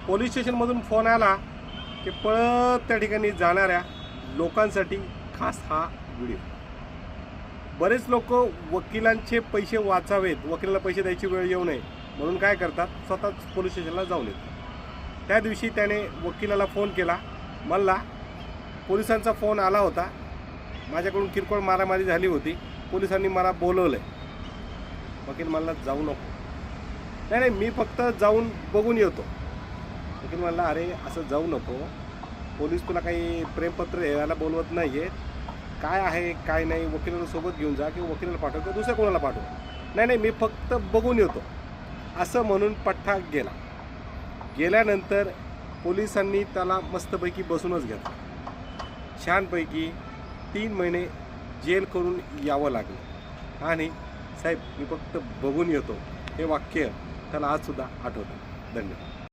Police स्टेशनमधून phone आला की पळत त्या ठिकाणी जाणाऱ्या लोकांसाठी खास हा व्हिडिओ. बरेच लोक वकिलांचे पैसे वाचावेत, वकिलाला पैसे द्यायची वेळ येऊ नये म्हणून काय करतात, स्वतःच पोलीस स्टेशनला जाऊन येतात. त्या दिवशी त्याने वकिलाला फोन केला, म्हणला पोलिसांचा फोन आला होता, माझ्याकडून किरकोळ मारामारी झाली होती, पोलिसांनी मला बोलवलं आहे. वकील म्हणला जाऊ नको. नाही मी फक्त जाऊन बघून येतो. वकील म्हणला अरे असं जाऊ नको, पोलीस तुला काही प्रेमपत्र यायला बोलवत नाही आहे, काय आहे काय नाही वकिलाला सोबत घेऊन जा किंवा वकिलाला पाठव किंवा दुसऱ्या कोणाला पाठव. नाही मी फक्त बघून येतो असं म्हणून पठ्ठा गेला. गेल्यानंतर पोलिसांनी त्याला मस्तपैकी बसूनच घेतला. छानपैकी 3 महिने जेल करून यावं लागलं. आणि साहेब मी फक्त बघून येतो हे वाक्य त्याला आजसुद्धा आठवतं. धन्यवाद.